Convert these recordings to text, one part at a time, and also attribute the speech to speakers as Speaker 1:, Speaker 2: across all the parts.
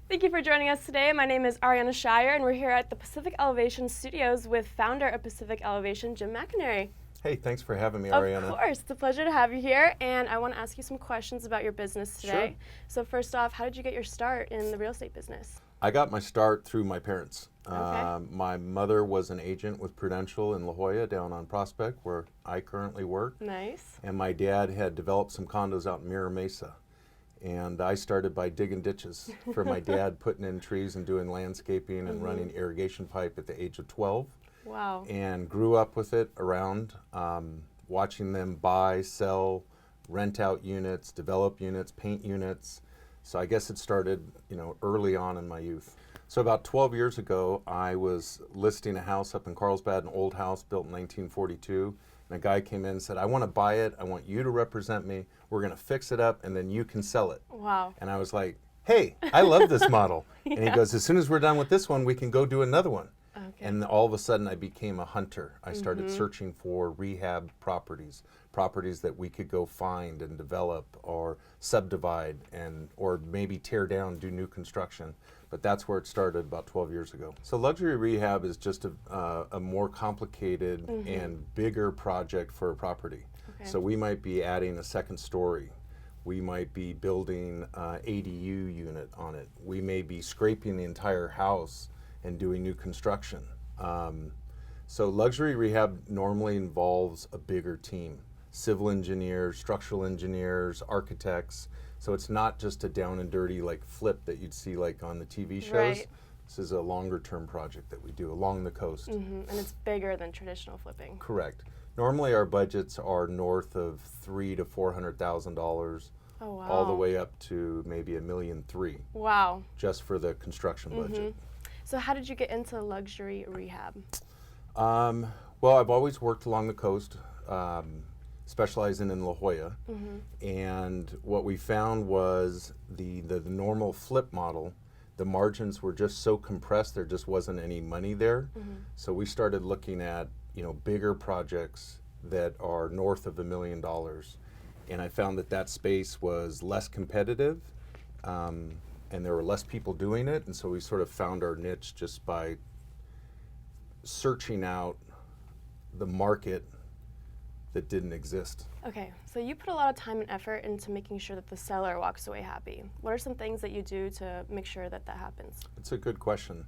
Speaker 1: Thank you for joining us today. My name is Ariana Shire, and we're here at the Pacific Elevation Studios with founder of Pacific Elevation, Jim McInerney.
Speaker 2: Hey, thanks for having me,
Speaker 1: Of
Speaker 2: Ariana.
Speaker 1: course, it's a pleasure to have you here, and I want to ask you some questions about your business today.
Speaker 2: Sure.
Speaker 1: So first off, how did you get your start in the real estate business?
Speaker 2: I got my start through my parents.
Speaker 1: Okay.
Speaker 2: My mother was an agent with Prudential in La Jolla down on Prospect, where I currently work.
Speaker 1: Nice.
Speaker 2: And my dad had developed some condos out in Mira Mesa. And I started by digging ditches for my dad, putting in trees and doing landscaping and running irrigation pipe at the age of 12.
Speaker 1: Wow.
Speaker 2: And grew up with it around, watching them buy, sell, rent out units, develop units, paint units. So I guess it started, early on in my youth. So about 12 years ago, I was listing a house up in Carlsbad, an old house built in 1942. And a guy came in and said, I want to buy it. I want you to represent me. We're going to fix it up, and then you can sell it.
Speaker 1: Wow.
Speaker 2: And I was like, hey, I love this model. And he goes, as soon as we're done with this one, we can go do another one.
Speaker 1: Okay.
Speaker 2: And all of a sudden, I became a hunter. I started searching for rehab properties that we could go find and develop or subdivide or maybe tear down, do new construction. But that's where it started about 12 years ago. So luxury rehab is just a more complicated and bigger project for a property.
Speaker 1: Okay.
Speaker 2: So we might be adding a second story. We might be building an ADU unit on it. We may be scraping the entire house and doing new construction. So luxury rehab normally involves a bigger team. Civil engineers, structural engineers, architects. So it's not just a down and dirty like flip that you'd see like on the TV shows.
Speaker 1: Right.
Speaker 2: This is a longer term project that we do along the coast.
Speaker 1: And it's bigger than traditional flipping.
Speaker 2: Correct. Normally our budgets are north of $300,000 to $400,000.
Speaker 1: Oh, wow.
Speaker 2: All the way up to maybe $1.3 million
Speaker 1: Wow.
Speaker 2: just for the construction budget.
Speaker 1: So how did you get into luxury rehab?
Speaker 2: Well, I've always worked along the coast, specializing in La Jolla, and what we found was the normal flip model, the margins were just so compressed, there just wasn't any money there. So we started looking at bigger projects that are north of $1 million, and I found that space was less competitive, and there were less people doing it, and so we sort of found our niche just by searching out the market that didn't exist.
Speaker 1: Okay, so you put a lot of time and effort into making sure that the seller walks away happy. What are some things that you do to make sure that that happens?
Speaker 2: It's a good question.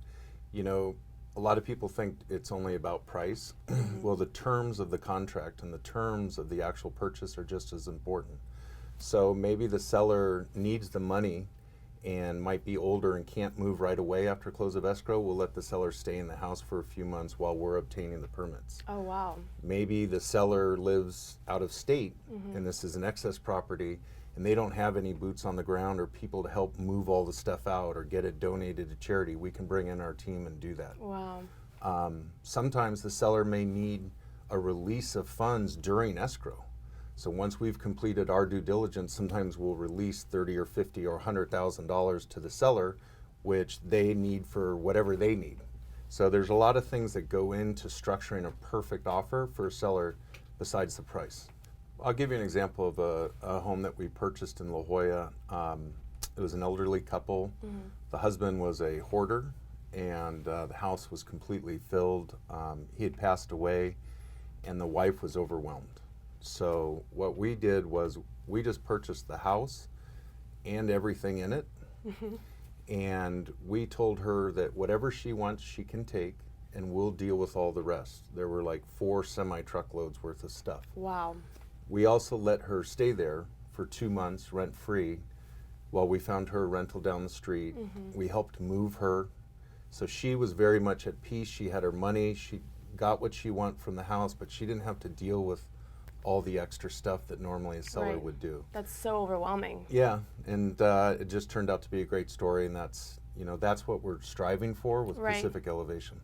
Speaker 2: A lot of people think it's only about price. Well, the terms of the contract and the terms of the actual purchase are just as important. So maybe the seller needs the money and might be older and can't move right away after close of escrow. We'll let the seller stay in the house for a few months while we're obtaining the permits.
Speaker 1: Oh, wow.
Speaker 2: Maybe the seller lives out of state and this is an excess property and they don't have any boots on the ground or people to help move all the stuff out or get it donated to charity. We can bring in our team and do that.
Speaker 1: Wow.
Speaker 2: Sometimes the seller may need a release of funds during escrow. So once we've completed our due diligence, sometimes we'll release $30,000 or $50,000 or $100,000 to the seller, which they need for whatever they need. So there's a lot of things that go into structuring a perfect offer for a seller besides the price. I'll give you an example of a home that we purchased in La Jolla. It was an elderly couple. The husband was a hoarder, and the house was completely filled. He had passed away, and the wife was overwhelmed. So what we did was we just purchased the house and everything in it, and we told her that whatever she wants she can take and we'll deal with all the rest. There were like 4 semi-truckloads worth of stuff.
Speaker 1: Wow.
Speaker 2: We also let her stay there for 2 months rent-free while we found her a rental down the street. We helped move her, so she was very much at peace. She had her money, she got what she wanted from the house, but she didn't have to deal with all the extra stuff that normally a seller would do.
Speaker 1: That's so overwhelming.
Speaker 2: Yeah, and it just turned out to be a great story, and that's what we're striving for with Pacific Elevation.